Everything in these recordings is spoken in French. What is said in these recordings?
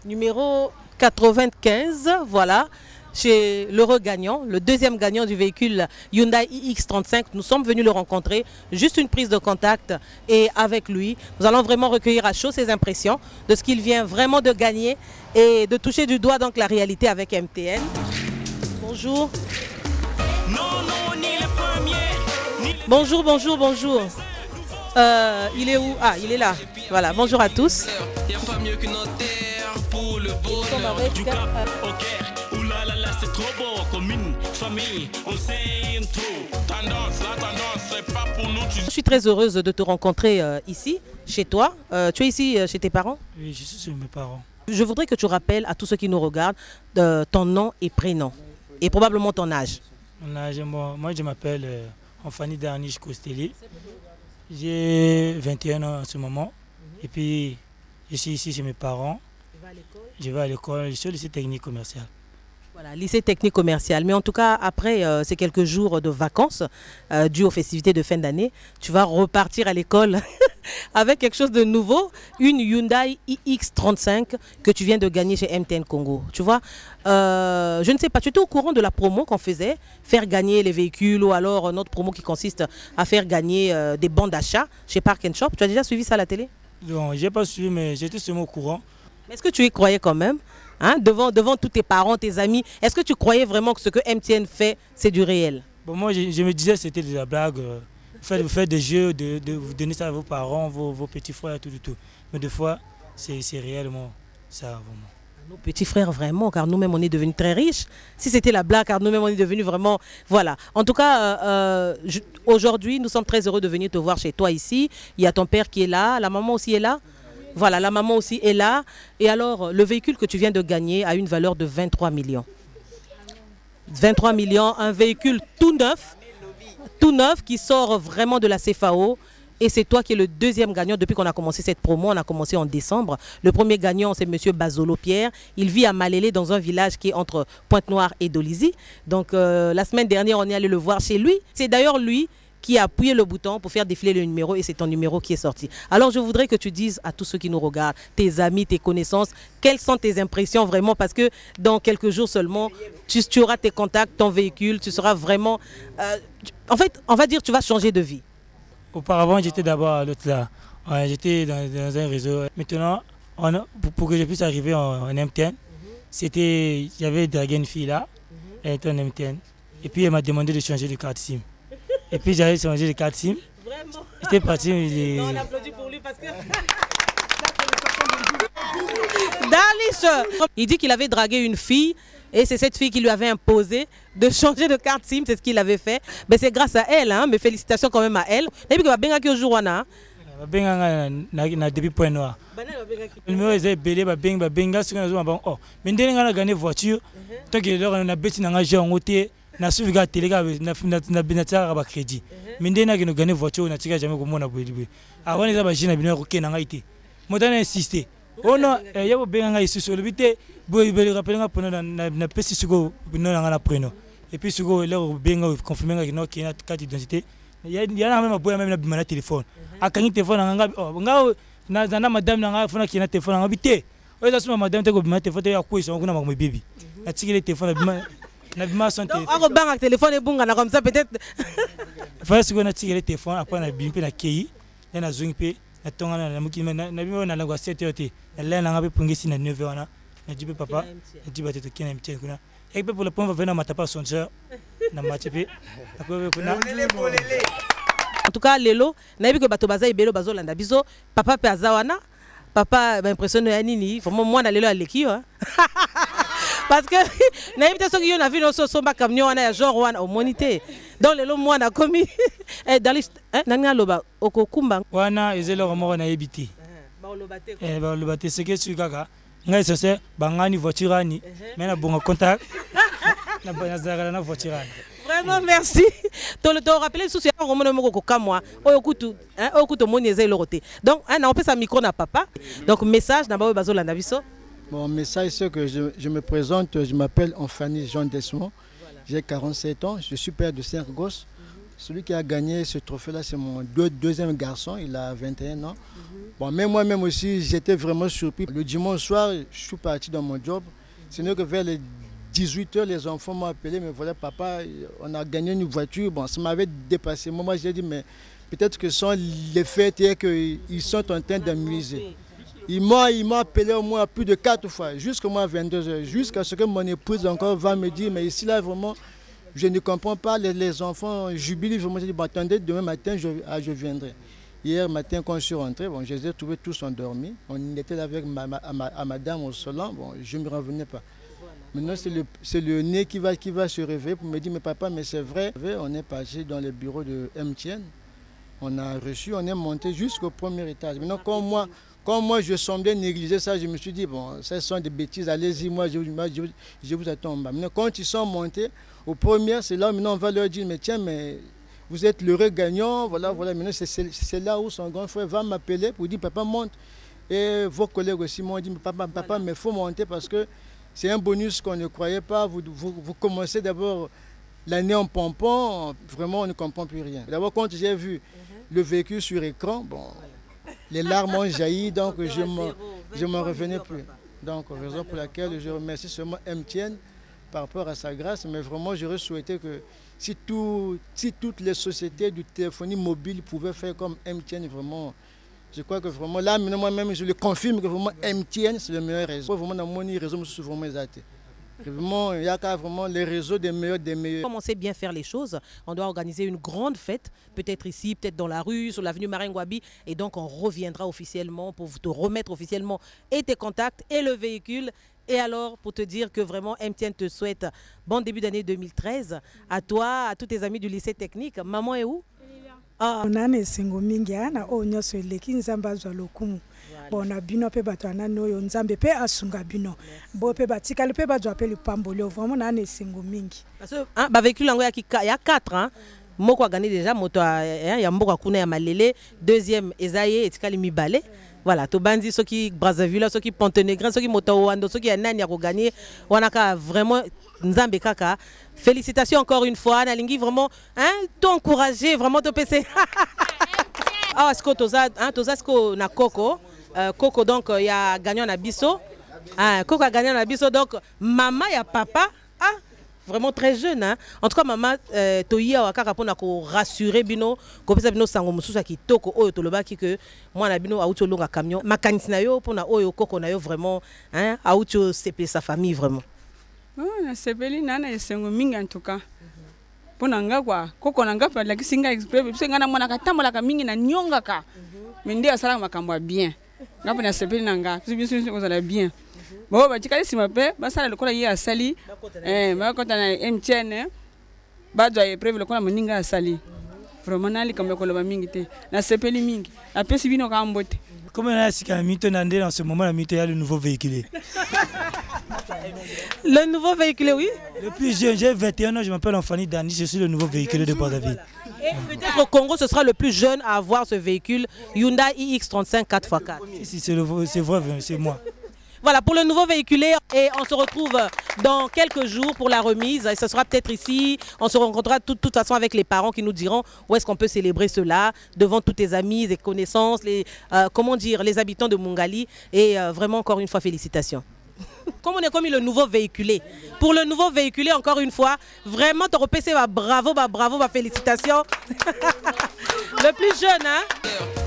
Numéro 95, voilà. Chez l'heureux gagnant, le deuxième gagnant du véhicule Hyundai iX35. Nous sommes venus le rencontrer, juste une prise de contact et avec lui, nous allons vraiment recueillir à chaud ses impressions de ce qu'il vient vraiment de gagner et de toucher du doigt donc la réalité avec MTN. Bonjour. Bonjour, bonjour, bonjour. Il est où? Ah, il est là. Voilà, bonjour à tous. Je suis très heureuse de te rencontrer ici, chez toi. Tu es ici chez tes parents? Oui, je suis chez mes parents. Je voudrais que tu rappelles à tous ceux qui nous regardent ton nom et prénom et probablement ton âge. Mon âge, moi je m'appelle Anfani Darniche Costelli. J'ai 21 ans en ce moment. Et puis je suis ici chez mes parents. Je vais à l'école, je suis au lycée technique commercial. Voilà, lycée technique commercial. Mais en tout cas, après ces quelques jours de vacances dues aux festivités de fin d'année, tu vas repartir à l'école avec quelque chose de nouveau, une Hyundai iX35 que tu viens de gagner chez MTN Congo. Tu vois, je ne sais pas, tu étais au courant de la promo qu'on faisait, faire gagner les véhicules ou alors notre promo qui consiste à faire gagner des bons d'achat chez Park & Shop. Tu as déjà suivi ça à la télé? Non, je n'ai pas suivi, mais j'étais seulement au courant. Mais est-ce que tu y croyais quand même? Hein, devant tous tes parents, tes amis, est-ce que tu croyais vraiment que ce que MTN fait, c'est du réel? Bon, moi, je me disais que c'était de la blague. Vous faites des jeux, vous donner ça à vos parents, vos petits frères et tout. Mais des fois, c'est réellement ça. Vraiment. Nos petits frères, vraiment, car nous-mêmes, on est devenus très riches. Si c'était la blague, car nous-mêmes, on est devenus vraiment... Voilà. En tout cas, aujourd'hui, nous sommes très heureux de venir te voir chez toi ici. Il y a ton père qui est là, la maman aussi est là. Voilà, la maman aussi est là. Et alors, le véhicule que tu viens de gagner a une valeur de 23 millions. 23 millions, un véhicule tout neuf qui sort vraiment de la CFAO. Et c'est toi qui es le deuxième gagnant depuis qu'on a commencé cette promo. On a commencé en décembre. Le premier gagnant, c'est M. Bazolo Pierre. Il vit à Malélé, dans un village qui est entre Pointe-Noire et Dolisie. Donc, la semaine dernière, on est allé le voir chez lui. C'est d'ailleurs lui qui a appuyé le bouton pour faire défiler le numéro et c'est ton numéro qui est sorti. Alors je voudrais que tu dises à tous ceux qui nous regardent, tes amis, tes connaissances, quelles sont tes impressions vraiment, parce que dans quelques jours seulement, tu auras tes contacts, ton véhicule, tu seras vraiment... en fait, on va dire tu vas changer de vie. Auparavant, j'étais d'abord à l'autre là. J'étais dans un réseau. Maintenant, pour que je puisse arriver en MTN, j'avais dragué une fille là, elle était en MTN. Et puis elle m'a demandé de changer de carte SIM. Et puis j'avais changé de carte SIM. Vraiment? J'étais parti. Non, on applaudit pour lui parce que... Darniche, il dit qu'il avait dragué une fille et c'est cette fille qui lui avait imposé de changer de carte SIM, c'est ce qu'il avait fait. Mais c'est grâce à elle, hein, mes félicitations quand même à elle. Et puis que va jour wana. Depuis Point Noir. Le numéro est belé, benga sur un bon. Oh, mais dès qu'on a gagné voiture, tant que l'on a baissé dans un jeu en hôtel. Na suivi télé na binataka ba crédit minde na kino gagner voiture na tika jamais komona boyeli avant eza ba jina bino ko kena ngaite modana insister ono yabo benga ngai susu le bité boy beli rappeler nga pona na pesi suko bino na ngana preno et puis suko le benga confirmer nga kino kena carte d'identité ya na même boy même na bimana téléphone akangi téléphone nga nga na madame na nga fona kena téléphone nga bité oza suma madame te ko bimana téléphone ya kuisa kuna makome bibi na tikile téléphone bimana. Donc, téléphone est bon, comme ça peut-être. Il faut que tu aies le téléphone, après on a bien la quille, on a zoom pe, na tonga na muki na bimo na lango 7 heures, na nga be pungisi na 9 heures na dit papa, na dit bateto kina MTN kuna. Et puis pour le point va venir matapa songeur na match pe. En tout cas lelo, na bi que bato baza ibelo bazo landa biso, papa pe azawana, papa ba impressionné ya nini, vraiment moi na lelo aleki hein. Parce que n'invite ceux qui ont vu nos somba camion on a genre one au monité dans le long mois on a commis dans les nanga loba okokumba wana ezelo romo na ebiti ba lobate ba lobate ce que tu kaka ngai c'est bangani voiture ani mais na bon contact na bazara na voiture ani. Vraiment merci. To le rappeler sous ce romo no moko kamwa oyokutu okuto monieze le roté. Donc on peut sa micro na papa. Donc message na ba bazo landa biso. Mon message, c'est que je me présente, je m'appelle Anfani Jean Desmond, j'ai 47 ans, je suis père de 5 gosses. Celui qui a gagné ce trophée-là, c'est mon deuxième garçon, il a 21 ans. Bon, mais moi-même aussi, j'étais vraiment surpris. Le dimanche soir, je suis parti dans mon job. C'est que vers les 18h, les enfants m'ont appelé, mais voilà, papa, on a gagné une voiture. Bon, ça m'avait dépassé. Moi, j'ai dit, mais peut-être que ce sont les fêtes et qu'ils sont en train d'amuser. Ils m'ont appelé au moins plus de 4 fois, jusqu'à moi à 22h, jusqu'à ce que mon épouse encore va me dire, mais ici là, vraiment, je ne comprends pas, les enfants jubilent. Je me dis, bon, attendez, demain matin, je viendrai. Hier matin, quand je suis rentré, bon, je les ai trouvés tous endormis. On était là avec madame au salon, bon, je ne me revenais pas. Maintenant, c'est le nez qui va se réveiller pour me dire, mais papa, mais c'est vrai. On est passé dans le bureau de MTN, on a reçu, on est monté jusqu'au premier étage. Maintenant, quand moi je semblais négliger ça, je me suis dit, bon, ça sont des bêtises, allez-y, moi je vous attends en bas. Maintenant, quand ils sont montés au premier, c'est là, maintenant on va leur dire, mais tiens, mais vous êtes l'heureux gagnant, voilà. Maintenant, c'est là où son grand frère va m'appeler pour dire, papa, monte. Et vos collègues aussi m'ont dit, papa, mais il faut monter parce que c'est un bonus qu'on ne croyait pas. Vous commencez d'abord l'année en pompon, vraiment on ne comprend plus rien. D'abord, quand j'ai vu le véhicule sur écran, bon, les larmes ont jailli, donc je ne m'en revenais plus. Donc, raison pour laquelle je remercie seulement MTN par rapport à sa grâce, mais vraiment j'aurais souhaité que si toutes les sociétés de téléphonie mobile pouvaient faire comme MTN, vraiment, je crois que vraiment, là, moi-même, je le confirme que vraiment MTN, c'est le meilleur réseau. Vraiment, dans mon réseau, je suis vraiment exalté. Vraiment, il y a vraiment les réseaux des meilleurs. Comme on sait bien faire les choses, on doit organiser une grande fête, peut-être ici, peut-être dans la rue, sur l'avenue Maringouabi. Et donc, on reviendra officiellement pour te remettre officiellement et tes contacts et le véhicule. Et alors, pour te dire que vraiment, MTN te souhaite bon début d'année 2013. À toi, à tous tes amis du lycée technique. Maman est où? Nane sengo mingi na o nyoso eleki nzamba zwa lokumu bona bino pe bato anani oyo nzambe pe asunga bino bo pe batikali pe bazwa pe lipamboli vraiment nane sengo mingi parce que ba véhicule yango ya 4 hein moko a gagné déjà moto ya mboka kuna ya malele deuxième ezaye etikali mibale. Voilà, to bandi ceux qui Brazzaville, ceux qui Pontenegrin, ceux qui Moto ceux qui Nani a gagné, on a vraiment Nzambe kaka. Félicitations encore une fois, Nalingi vraiment hein, t'encourager vraiment te PC. Ah, est-ce que toza est-ce que na Coco Coco donc il y a gagné en abisso. Ah, Coco a gagné en abisso donc maman et papa ah vraiment très jeune hein. En tout cas maman toya wakaka pona ko rassurer bino ko pesa bino sango mususa kitoko oyo tolobaki que moi na bino auto longa camion makanisi na yo pona oyo Coco na yo vraiment hein auto sepele sa famille vraiment. Na sepeli nana esengo mingi en tout cas. Pona nga kwa Coco na nga pa la kisinga exprès parce que nga na mona katambola ka mingi na nyonga ka. Mais ndi asala makambo bien. Nga pona sepeli na nga biso ko sala bien. Bon ba tikali simape basala lokola ye asali ba kota na MTN ba doye prévu lokola moninga asali vraiment nali comme lokola mingi te na sepeli mingi na pesi bino ka mbote comment na sika mito na ndé dans ce moment la mito ya le nouveau véhicule. Le nouveau véhicule oui. Le plus jeune, j'ai 21 ans, je m'appelle Anfani Dani, je suis le nouveau véhicule de Brazzaville. Et peut-être au Congo, ce sera le plus jeune à avoir ce véhicule Hyundai iX35 4x4. Si, c'est vrai, c'est moi. Voilà pour le nouveau véhiculé et on se retrouve dans quelques jours pour la remise. Et ce sera peut-être ici. On se rencontrera de toute façon avec les parents qui nous diront où est-ce qu'on peut célébrer cela devant tous tes amis, tes connaissances, comment dire, les habitants de Mungali. Et vraiment encore une fois félicitations. Comme on est comme le nouveau véhiculé. Pour le nouveau véhiculé, encore une fois, vraiment, ton repêché, bravo, félicitations. Le plus jeune, hein?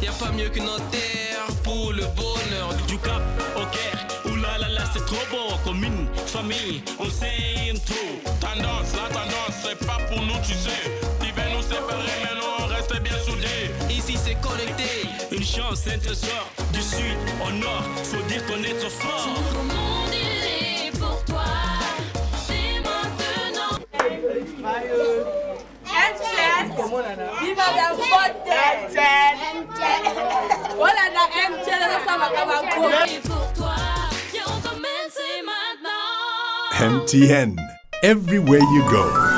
Y a pas mieux qu'une terre pour le bonheur du Cap au Caire. Oulalala, c'est trop beau, comme une famille, on s'aime trop. Tendance, la tendance, c'est pas pour nous, tu sais. Ils veulent nous séparer, mais nous, on reste bien soudés. Ici, c'est connecté, une chance, entre sort du sud au nord. Faut dire qu'on est trop fort. Viva la beauté! Voilà la MTN, ça va pour toi. MTN, everywhere you go.